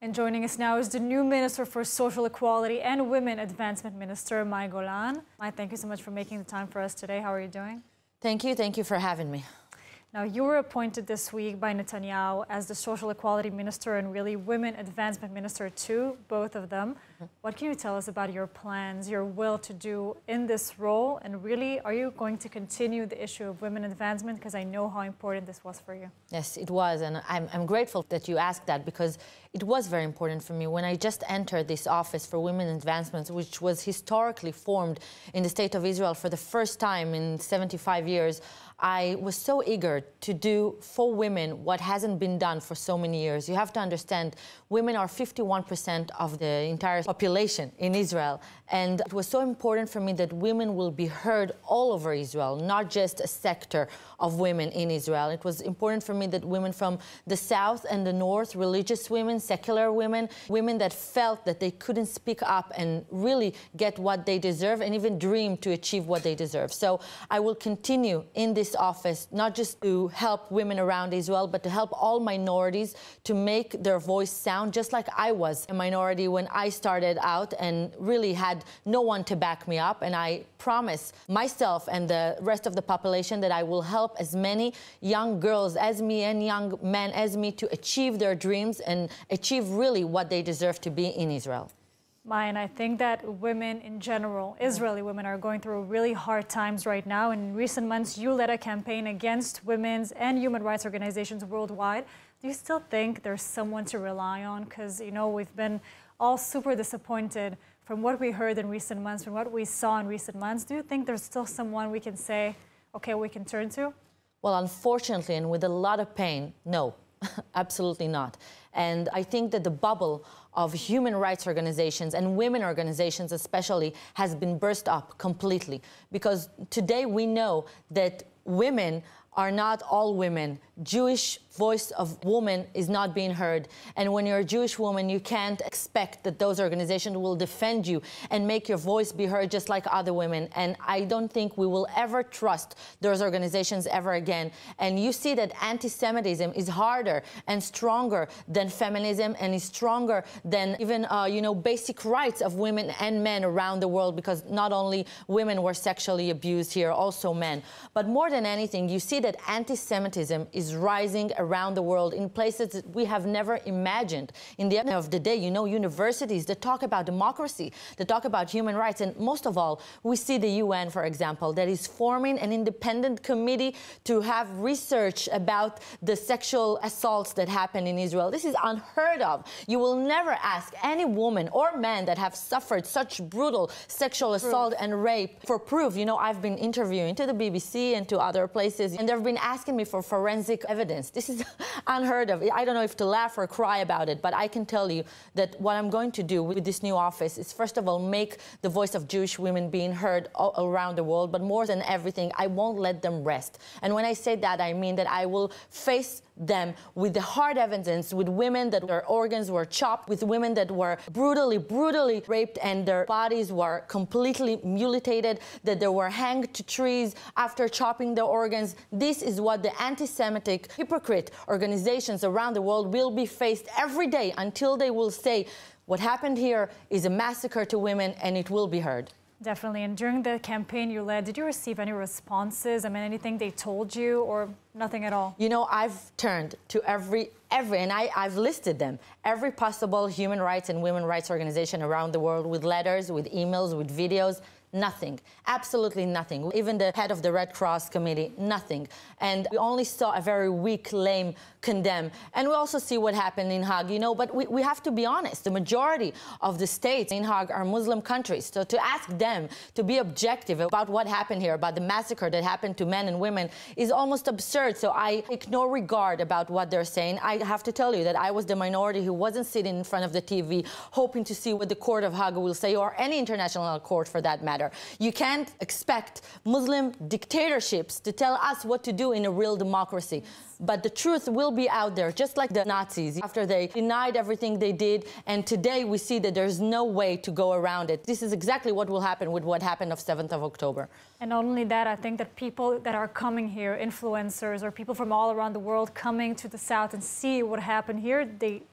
And joining us now is the new Minister for Social Equality and Women Advancement Minister, May Golan. May, thank you so much for making the time for us today. How are you doing? Thank you for having me. Now, you were appointed this week by Netanyahu as the Social Equality Minister and really Women Advancement Minister too, both of them. What can you tell us about your plans, your will to do in this role? And really, are you going to continue the issue of women advancement? Because I know how important this was for you. Yes, it was. And I'm grateful that you asked that because it was very important for me. When I just entered this office for women advancement, which was historically formed in the state of Israel for the first time in 75 years, I was so eager to do for women what hasn't been done for so many years. You have to understand, women are 51% of the entire population in Israel. And it was so important for me that women will be heard all over Israel, not just a sector of women in Israel. It was important for me that women from the south and the north, religious women, secular women, women that felt that they couldn't speak up and really get what they deserve and even dream to achieve what they deserve. So I will continue in this office, not just to help women around Israel, but to help all minorities to make their voice sound, just like I was a minority when I started out and really had no one to back me up. And I promise myself and the rest of the population that I will help as many young girls as me and young men as me to achieve their dreams and achieve really what they deserve to be in Israel. May, and I think that women in general, Israeli women, are going through really hard times right now. And in recent months, you led a campaign against women's and human rights organizations worldwide. Do you still think there's someone to rely on? Because, you know, we've been all super disappointed from what we heard in recent months, from what we saw in recent months. Do you think there's still someone we can say, okay, we can turn to? Well, unfortunately, and with a lot of pain, no, absolutely not. And I think that the bubble of human rights organizations and women organizations especially has been burst up completely. Because today we know that women are not all women. Jewish voice of woman is not being heard. And when you're a Jewish woman, you can't expect that those organizations will defend you and make your voice be heard just like other women. And I don't think we will ever trust those organizations ever again. And you see that anti-Semitism is harder and stronger than feminism and is stronger than even, basic rights of women and men around the world, because not only women were sexually abused here, also men. But more than anything, you see that anti-Semitism is rising around the world in places that we have never imagined. In the end of the day, universities that talk about democracy, that talk about human rights, and most of all, we see the UN, for example, that is forming an independent committee to have research about the sexual assaults that happen in Israel. This is unheard of. You will never ask any woman or man that have suffered such brutal sexual assault and rape for proof. I've been interviewing to the BBC and to other places, and they've been asking me for forensic evidence. This is unheard of. I don't know if to laugh or cry about it, but I can tell you that what I'm going to do with this new office is, first of all, make the voice of Jewish women being heard all around the world, but more than everything, I won't let them rest. And when I say that, I mean that I will face them with the hard evidence, with women that their organs were chopped, with women that were brutally raped and their bodies were completely mutilated, that they were hanged to trees after chopping their organs. This is what the anti-Semitic hypocrite organizations around the world will be faced every day until they will say, what happened here is a massacre to women, and it will be heard. Definitely. And during the campaign you led, did you receive any responses? I mean, anything they told you or nothing at all? I've turned to every, and I've listed them, every possible human rights and women rights organization around the world with letters, with emails, with videos. Nothing. Absolutely nothing. Even the head of the Red Cross committee, nothing. And we only saw a very weak, lame condemn. And we also see what happened in Hague, but we have to be honest. The majority of the states in Hague are Muslim countries. So to ask them to be objective about what happened here, about the massacre that happened to men and women, is almost absurd. So I take no regard about what they're saying. I have to tell you that I was the minority who wasn't sitting in front of the TV hoping to see what the court of Hague will say, or any international court for that matter. You can't expect Muslim dictatorships to tell us what to do in a real democracy. But the truth will be out there, just like the Nazis, after they denied everything they did. And today we see that there's no way to go around it. This is exactly what will happen with what happened on 7th of October. And not only that, I think that people that are coming here, influencers or people from all around the world coming to the South and see what happened here,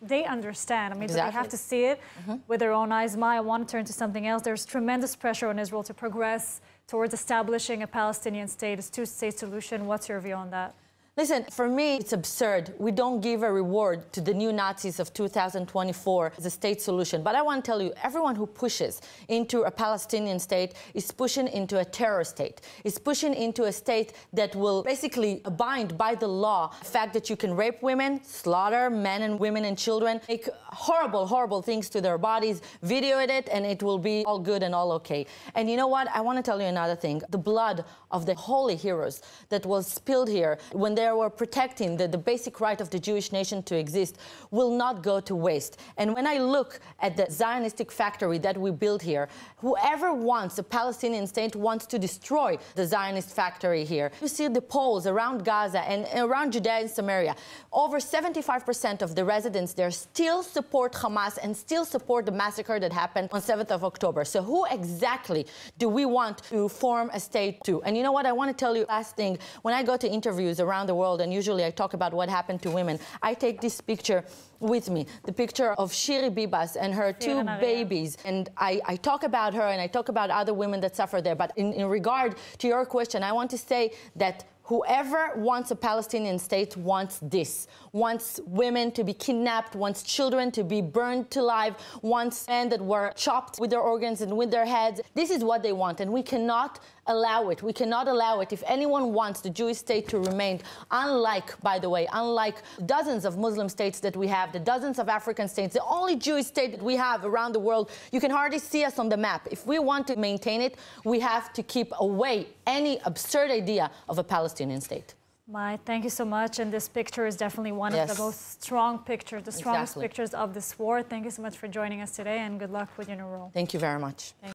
they understand. I mean, they have to see it with their own eyes. I want to turn to something else. There's tremendous pressure on Israel to progress towards establishing a Palestinian state, a two-state solution. What's your view on that? Listen, for me, it's absurd. We don't give a reward to the new Nazis of 2024 as a state solution. But I want to tell you, everyone who pushes into a Palestinian state is pushing into a terror state, is pushing into a state that will basically abide by the law. The fact that you can rape women, slaughter men and women and children, make horrible, horrible things to their bodies, video it, and it will be all good and all okay. And you know what? I want to tell you another thing. The blood of the holy heroes that was spilled here when they were protecting the basic right of the Jewish nation to exist will not go to waste. And when I look at the Zionistic factory that we built here, whoever wants a Palestinian state wants to destroy the Zionist factory here. You see the polls around Gaza and around Judea and Samaria. Over 75% of the residents there still support Hamas and still support the massacre that happened on 7th of October. So who exactly do we want to form a state to? And you know what? I want to tell you last thing. When I go to interviews around the world, and usually I talk about what happened to women, I take this picture with me, the picture of Shiri Bibas and her two babies. And I talk about her and I talk about other women that suffer there. But in regard to your question, I want to say that whoever wants a Palestinian state wants this, wants women to be kidnapped, wants children to be burned alive, wants men that were chopped with their organs and with their heads. This is what they want, and we cannot allow it. We cannot allow it. If anyone wants the Jewish state to remain, unlike, by the way, unlike dozens of Muslim states that we have, the dozens of African states, the only Jewish state that we have around the world, you can hardly see us on the map. If we want to maintain it, we have to keep away any absurd idea of a Palestinian state. May, thank you so much. And this picture is definitely one of the most strong pictures, the strongest pictures of this war. Thank you so much for joining us today, and good luck with your new role. Thank you very much.